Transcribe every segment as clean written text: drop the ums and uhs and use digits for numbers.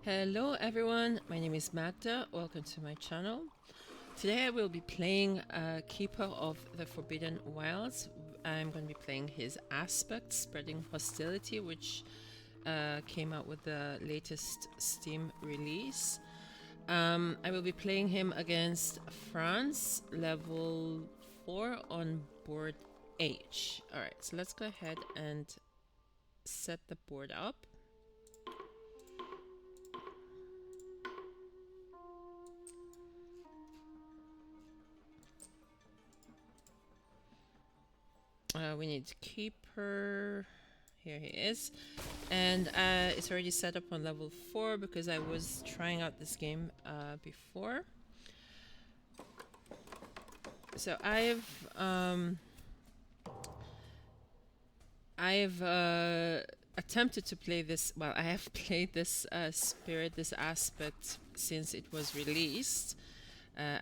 Hello everyone, my name is Magda. Welcome to my channel. Today I will be playing Keeper of the Forbidden Wilds. I'm going to be playing his aspect, Spreading Hostility, which came out with the latest Steam release. I will be playing him against France, level 4 on board H. Alright, so let's go ahead and set the board up. We need keeper. Here he is. And it's already set up on level 4 because I was trying out this game before. So I've attempted to play this. Well, I have played this spirit, this aspect since it was released.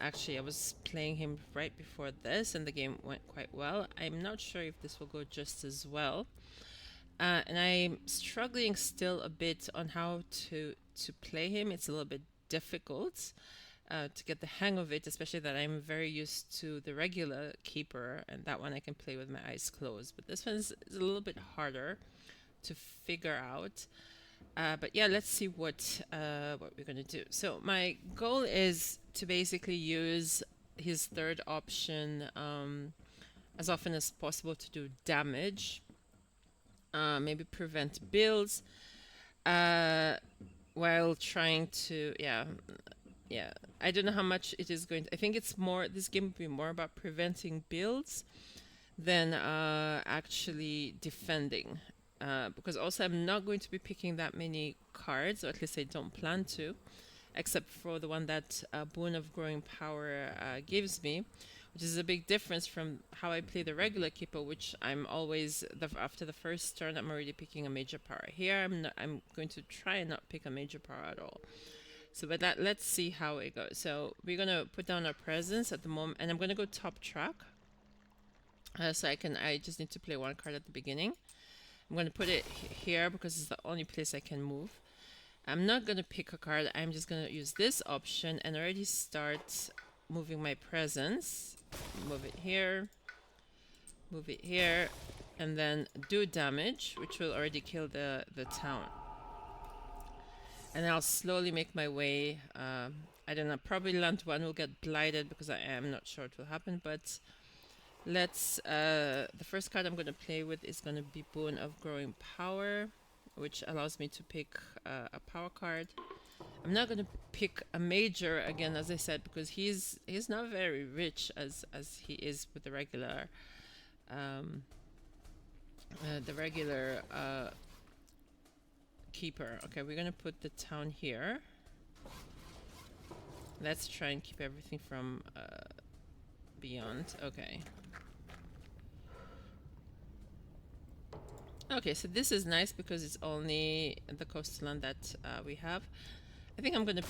Actually, I was playing him right before this, and the game went quite well. I'm not sure if this will go just as well. And I'm struggling still a bit on how to play him. It's a little bit difficult to get the hang of it, especially that I'm very used to the regular keeper, and that one I can play with my eyes closed. But this one is a little bit harder to figure out. But yeah, let's see what we're gonna do. So my goal is to basically use his third option as often as possible to do damage. Maybe prevent builds while trying to yeah, I don't know how much it is going to, I think it's more, this game will be more about preventing builds than actually defending, because also I'm not going to be picking that many cards, or at least I don't plan to, except for the one that Boon of Growing Power gives me, which is a big difference from how I play the regular keeper, which I'm always, after the first turn, I'm already picking a major power. Here, I'm going to try and not pick a major power at all. So, but let's see how it goes. So we're gonna put down our presence at the moment, and I'm gonna go top track. So I just need to play one card at the beginning. I'm gonna put it here because it's the only place I can move. I'm not going to pick a card. I'm just going to use this option and already start moving my presence. Move it here, and then do damage, which will already kill the town. And I'll slowly make my way. I don't know, probably land one will get blighted because I am not sure what will happen, but let's, the first card I'm going to play with is going to be Boon of Growing Power, which allows me to pick a power card. I'm not going to pick a major again, as I said, because he's not very rich as he is with the regular keeper. Okay, we're going to put the town here. Let's try and keep everything from beyond. Okay. Okay, so this is nice because it's only the coastal land that we have. I think I'm going to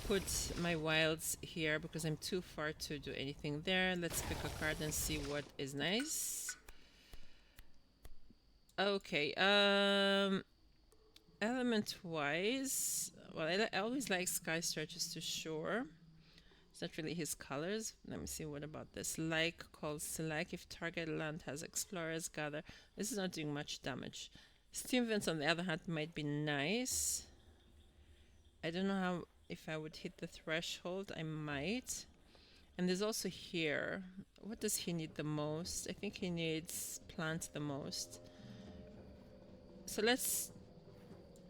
put my wilds here because I'm too far to do anything there. Let's pick a card and see what is nice. Okay, element-wise, well, I always like Sky Stretches to Shore. It's not really his colors. Let me see, what about this? Like calls select if target land has explorers gather. This is not doing much damage. Steam Vents, on the other hand, might be nice. I don't know how, if I would hit the threshold. I might. And there's also here. What does he need the most? I think he needs plant the most. So let's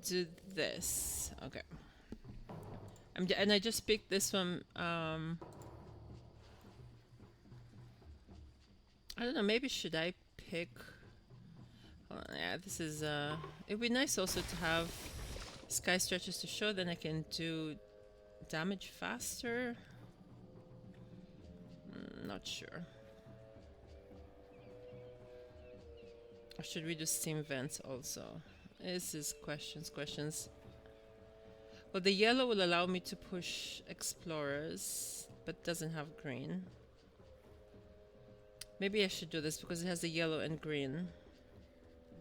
do this. Okay. And I just picked this one. I don't know. Maybe should I pick? Yeah, this is. It'd be nice also to have Sky Stretches to show. Then I can do damage faster. Not sure. Or should we do Steam Vents also? This is questions. Well, the yellow will allow me to push explorers, but doesn't have green. Maybe I should do this because it has the yellow and green.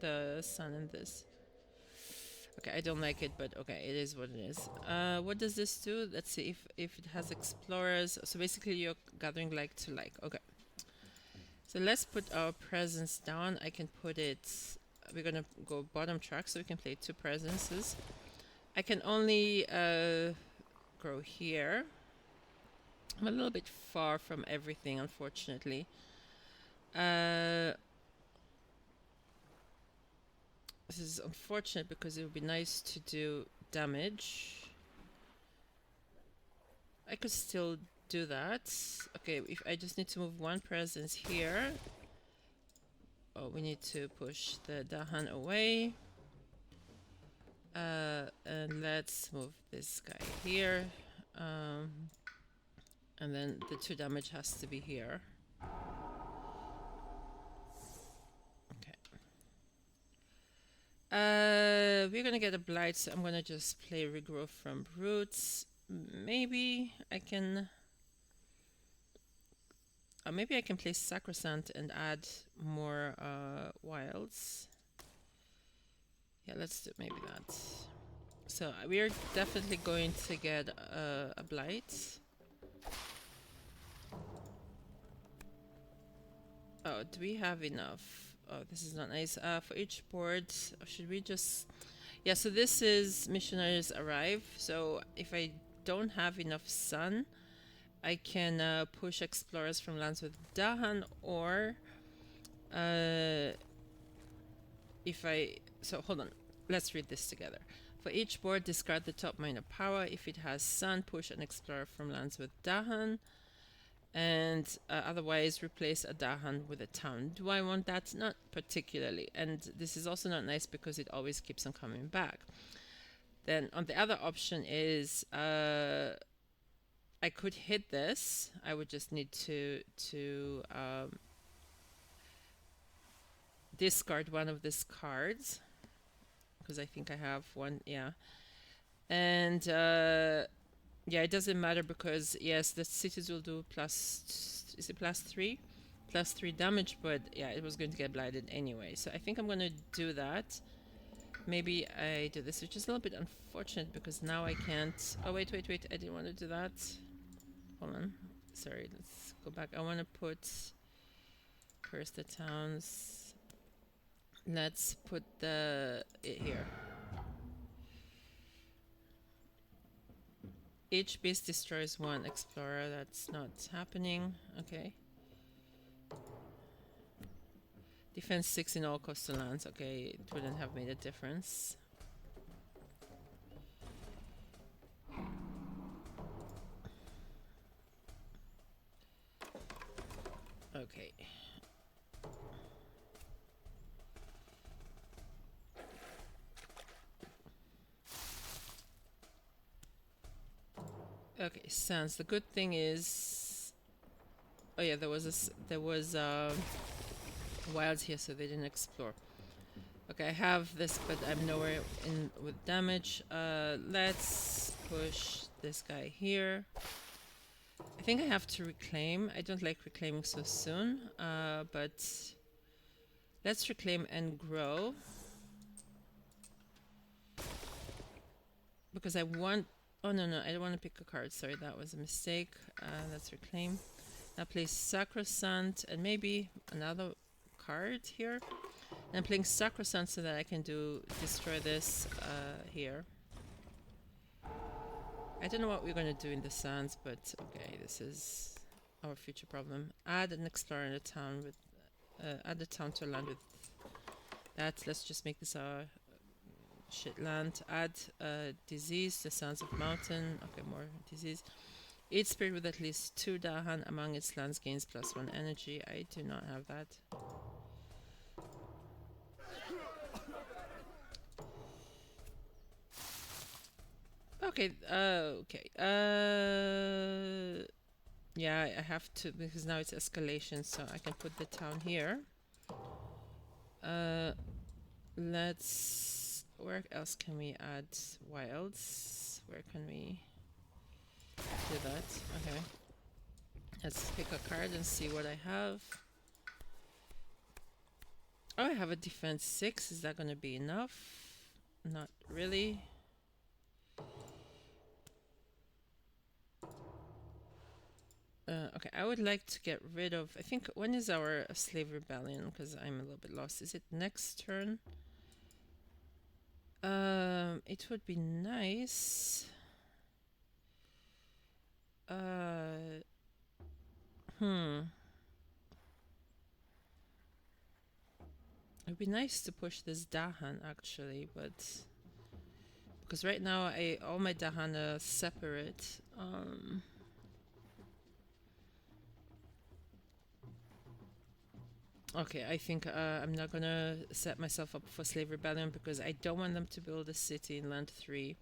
The sun and this. Okay, I don't like it, but okay, it is what it is. What does this do? Let's see if it has explorers. So basically, you're gathering like to like. Okay. So let's put our presence down. I can put it. We're gonna go bottom track, so we can play 2 presences. I can only grow here. I'm a little bit far from everything, unfortunately. This is unfortunate because it would be nice to do damage. I could still do that. Okay, if I just need to move 1 presence here. Oh, we need to push the Dahan away. And let's move this guy here. And then the 2 damage has to be here. Okay. We're gonna get a blight, so I'm gonna just play regrowth from roots. Maybe I can. Maybe I can play sacrosanct and add more wilds. Yeah, let's do maybe that. So we're definitely going to get a blight. Oh, do we have enough? Oh, this is not nice. For each board, should we just... Yeah, so this is missionaries arrive. So if I don't have enough sun, I can push explorers from lands with Dahan, or if I... So hold on, let's read this together. For each board, discard the top minor power. If it has sun, push an explorer from lands with Dahan. And otherwise replace a Dahan with a town. Do I want that? Not particularly. And this is also not nice because it always keeps on coming back. Then on the other option is I could hit this. I would just need to discard one of these cards because I think I have one. Yeah. And yeah, it doesn't matter because yes, the cities will do plus, is it +3? +3 damage, but yeah, it was going to get blighted anyway. So I think I'm going to do that. Maybe I do this, which is a little bit unfortunate because now I can't... Oh, wait, wait, wait. I didn't want to do that. Hold on. Sorry, let's go back. I want to put... Curse the towns. Let's put it here. Each beast destroys 1 explorer. That's not happening. Okay. Defense 6 in all coastal lands. Okay, it wouldn't have made a difference. Okay. Okay, sans. The good thing is... Oh yeah, there was wilds here, so they didn't explore. Okay, I have this, but I'm nowhere in with damage. Let's push this guy here. I think I have to reclaim. I don't like reclaiming so soon, but let's reclaim and grow. Because I want... Oh, no, no, I don't want to pick a card. Sorry, that was a mistake. Let's reclaim. Now play Sacrosanct and maybe another card here. And I'm playing Sacrosanct so that I can destroy this here. I don't know what we're going to do in the sands, but okay, this is our future problem. Add an explorer in a town with... add a town to a land with that. Let's just make this our shit land. Add disease, the Sands of Mountain. Okay, more disease. Each spirit with at least 2 Dahan among its lands gains +1 energy. I do not have that. Okay, okay. Yeah, I have to, because now it's escalation, so I can put the town here. Let's... Where else can we add wilds? Where can we do that? Okay. Let's pick a card and see what I have. Oh, I have a defense 6. Is that going to be enough? not really. Okay, I would like to get rid of. I think when is our slave rebellion? Because I'm a little bit lost. Is it next turn? It would be nice. Hmm. It'd be nice to push this Dahan actually, but because right now all my Dahan are separate. Okay, I think I'm not gonna set myself up for slave rebellion because I don't want them to build a city in land 3.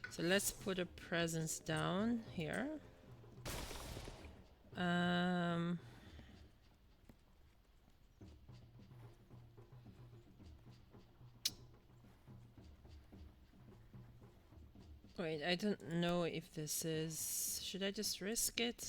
So let's put a presence down here. Wait, I don't know if this is... Should I just risk it?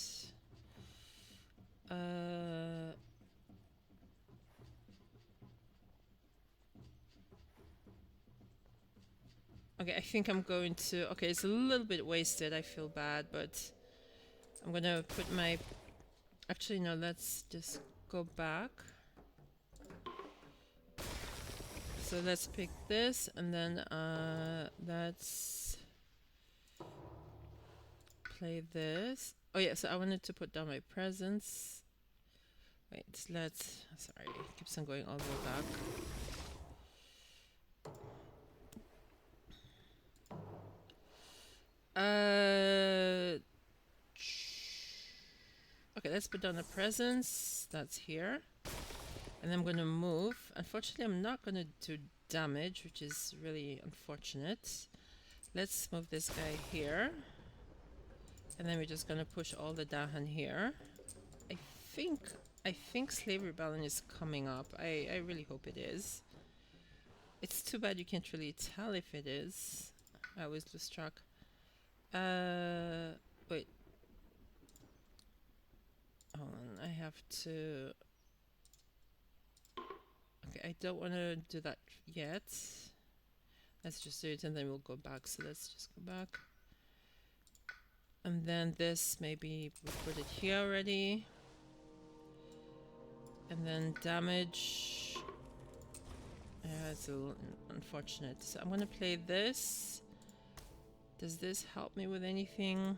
Okay, I think I'm going to... Okay, it's a little bit wasted, I feel bad, but I'm gonna put my... Actually, no, let's just go back. So let's pick this, and then let's play this. Oh yeah, so I wanted to put down my presents. Wait, let's... Sorry, it keeps on going all the way back. Okay, let's put down a presence. That's here. And I'm gonna move. Unfortunately, I'm not gonna do damage, which is really unfortunate. Let's move this guy here. And then we're just gonna push all the Dahan here. I think Slave Rebellion is coming up. I really hope it is. It's too bad you can't really tell if it is. I always lose track. Wait. Hold on, I have to... Okay, I don't want to do that yet. Let's just do it and then we'll go back. So let's just go back. And then this, maybe we put it here already. And then damage. Yeah, it's a little unfortunate. So I'm going to play this. Does this help me with anything?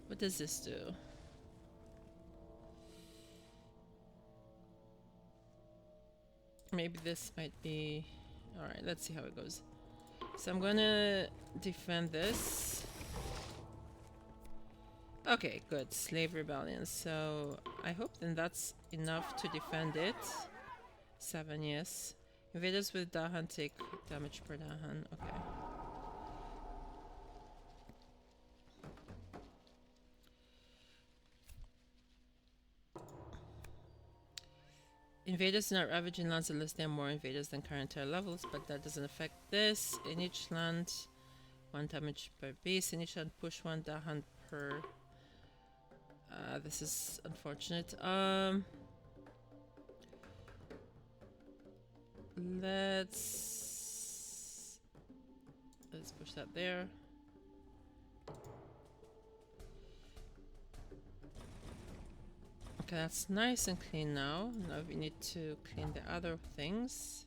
What does this do? Maybe this might be... Alright, let's see how it goes. So I'm gonna defend this. Okay, good. Slave Rebellion. So I hope then that's enough to defend it. 7, yes. Invaders with Dahan take damage per Dahan. Okay. Invaders do not ravage in lands unless there are more invaders than current tier levels, but that doesn't affect this. In each land, 1 damage per base. In each land, push 1 Dahan per... this is unfortunate. Let's push that there. Okay, that's nice and clean now. Now we need to clean the other things.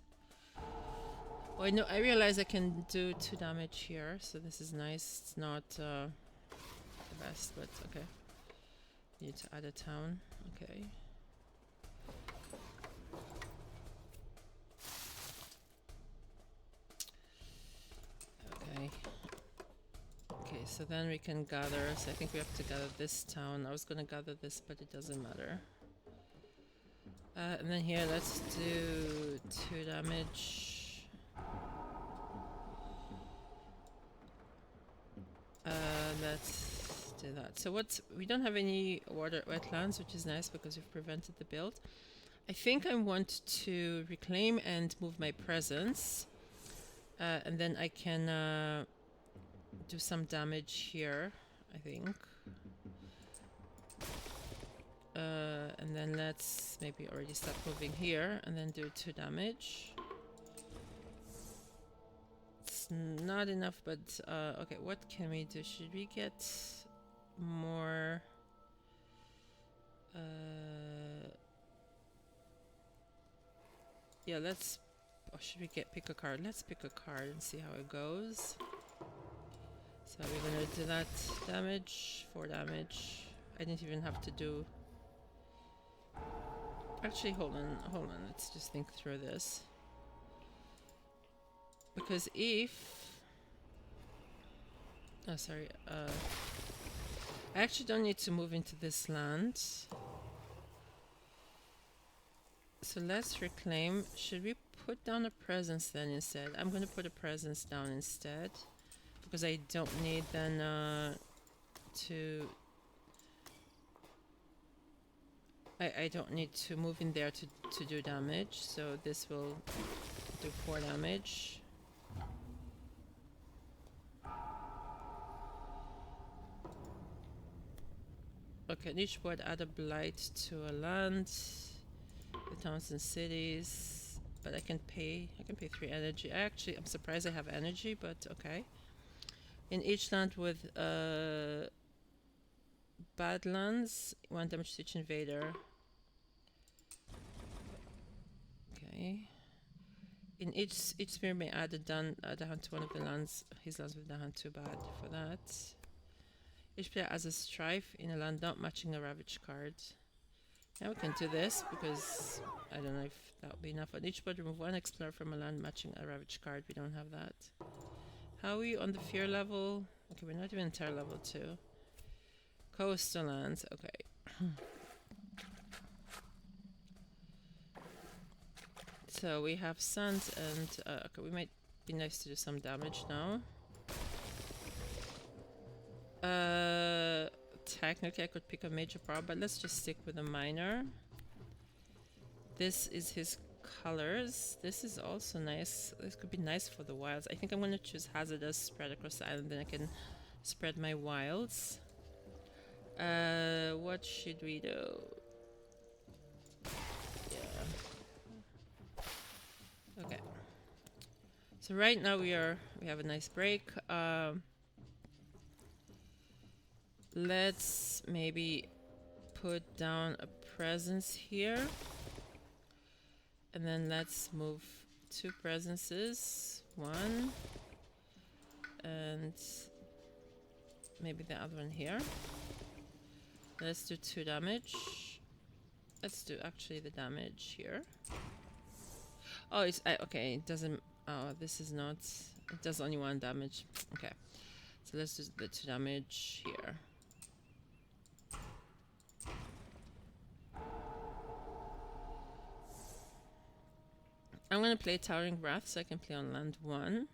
Oh, I realize I can do 2 damage here, so this is nice. It's not the best, but okay. Need to add a town. Okay. Okay. Okay, so then we can gather. So I think we have to gather this town. I was gonna gather this, but it doesn't matter. And then here, let's do 2 damage. Let's do that. So we don't have any wetlands, which is nice because we've prevented the build. I think I want to reclaim and move my presence. And then I can do some damage here, I think. And then let's maybe already start moving here and then do 2 damage. That's not enough, but okay, what can we do? Should we get more? Yeah, let's. Or should we pick a card? Let's pick a card and see how it goes. So we're gonna do that damage, 4 damage. I didn't even have to do. Actually, hold on. Let's just think through this. Because if. Oh, sorry. I actually don't need to move into this land. So let's reclaim. Should we put down a presence then instead? I'm going to put a presence down instead. Because I don't need then to... I don't need to move in there to do damage. So this will do 4 damage. Okay, on each board add a blight to a land. The towns and cities, but I can pay 3 energy. I'm surprised I have energy, but okay. In each land with badlands, 1 damage to each invader. Okay. In each sphere may add a Dahan to one of the lands. His lands with Dahan, too bad for that. Each player has a strife in a land not matching a ravage card. Yeah, we can do this because I don't know if that would be enough. On each board, remove 1 explorer from a land matching a ravage card. We don't have that. How are we on the fear level? Okay, we're not even terror level 2. Coastal lands, okay. So we have sands and okay, we might be nice to do some damage now. Technically I could pick a major power, but let's just stick with a minor. This is his colors. This is also nice. This could be nice for the wilds. I think I'm going to choose hazardous, spread across the island, then I can spread my wilds. What should we do? Yeah. Okay. So right now we have a nice break. Let's maybe put down a presence here. And then let's move 2 presences. 1. And maybe the other one here. Let's do 2 damage. Let's do actually the damage here. Oh, it's okay. It doesn't. Oh, this is not. It does only 1 damage. Okay. So let's do the 2 damage here. I'm gonna play Towering Wrath so I can play on land 1.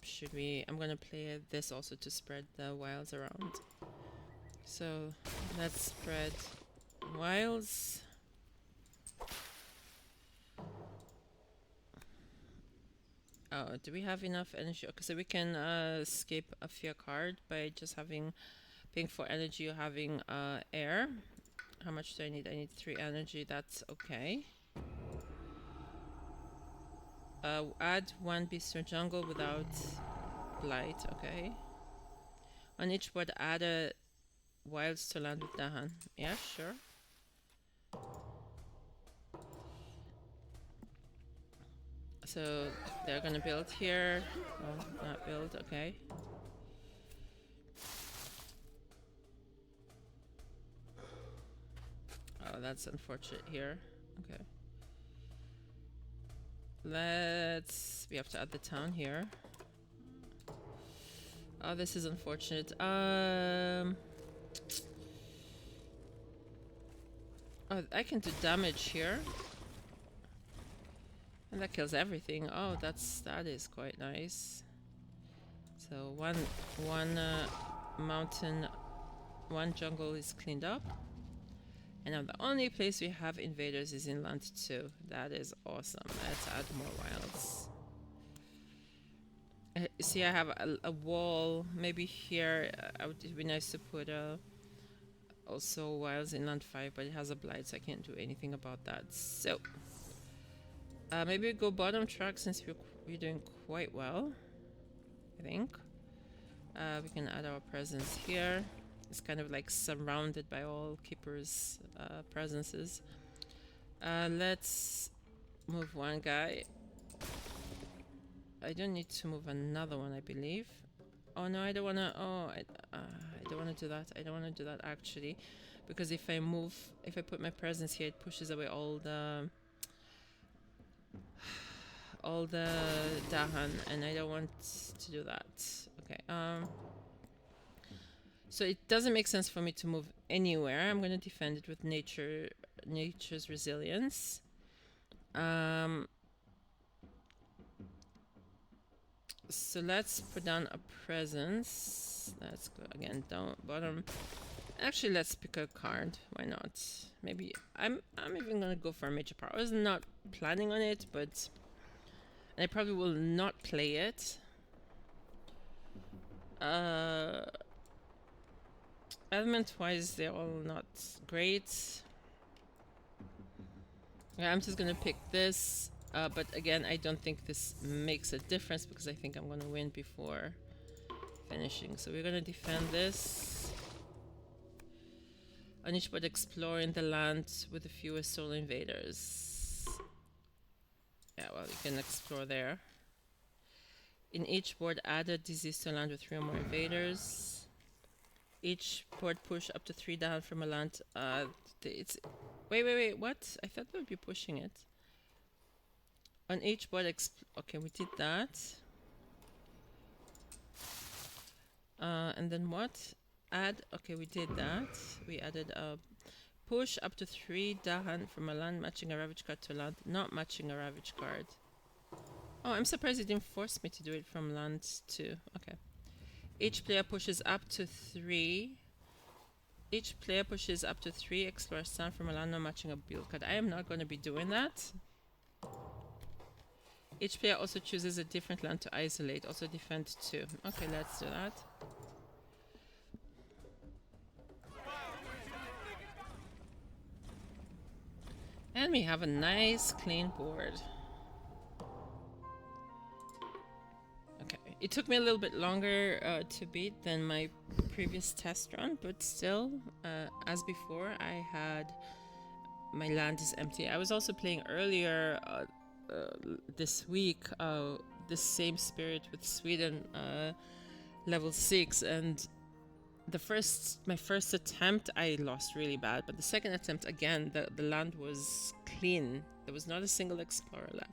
Should we? I'm gonna play this also to spread the wilds around. So let's spread wilds. Oh, do we have enough energy? Okay, so we can skip a fear card by just paying for energy or having air. How much do I need? I need 3 energy. That's okay. Add 1 beast to jungle without blight. Okay. On each board, add a wilds to land with Dahan. Yeah, sure. So they're gonna build here. Oh, not build. Okay. Oh, that's unfortunate here. Okay. We have to add the town here. Oh, this is unfortunate. Oh, I can do damage here. And that kills everything. Oh, that is quite nice. So one mountain, 1 jungle is cleaned up. And now the only place we have invaders is in land 2. That is awesome. Let's add more wilds. See, I have a wall. Maybe here it would be nice to put also wilds in land 5, but it has a blight, so I can't do anything about that. So maybe we go bottom track since we're doing quite well, I think. We can add our presence here. It's kind of like surrounded by all keepers' presences. Let's move one guy. I don't need to move another one, I believe. Oh no, I don't wanna. Oh, I don't wanna do that. I don't wanna do that actually, because if I put my presence here, it pushes away all the Dahan, and I don't want to do that. Okay. So it doesn't make sense for me to move anywhere. I'm gonna defend it with nature's resilience. So let's put down a presence. Let's go again down bottom. Actually, let's pick a card. Why not? Maybe I'm even gonna go for a major power. I was not planning on it, but I probably will not play it. Element-wise, they're all not great. Yeah, I'm just gonna pick this. But again, I don't think this makes a difference because I think I'm gonna win before finishing. So we're gonna defend this. On each board, explore in the land with the fewest soul invaders. Yeah, well, you can explore there. In each board, add a disease to a land with 3 or more invaders. Each board push up to 3 down from a land. It's wait, what? I thought we would be pushing it. On each board, okay, we did that. And then what? Add, okay, we did that. We added a push up to 3 Dahan from a land matching a Ravage card to a land not matching a Ravage card. Oh, I'm surprised it didn't force me to do it from land 2. Okay. Each player pushes up to 3. Each player pushes up to 3 explore stand from a land not matching a build card. I am not going to be doing that. Each player also chooses a different land to isolate, also defend 2. Okay, let's do that. And we have a nice clean board. Okay, it took me a little bit longer to beat than my previous test run, but still, as before, I had my land is empty. I was also playing earlier this week this same spirit with Sweden level 6, and my first attempt I lost really bad, but the second attempt again the land was clean. There was not a single explorer left.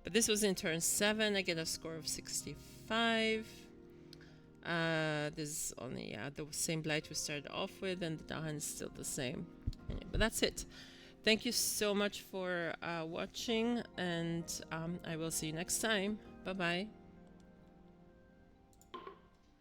But this was in turn 7. I get a score of 65. There's only the same blight we started off with, and the Dahan is still the same. Anyway, but that's it. Thank you so much for watching, and I will see you next time. Bye bye.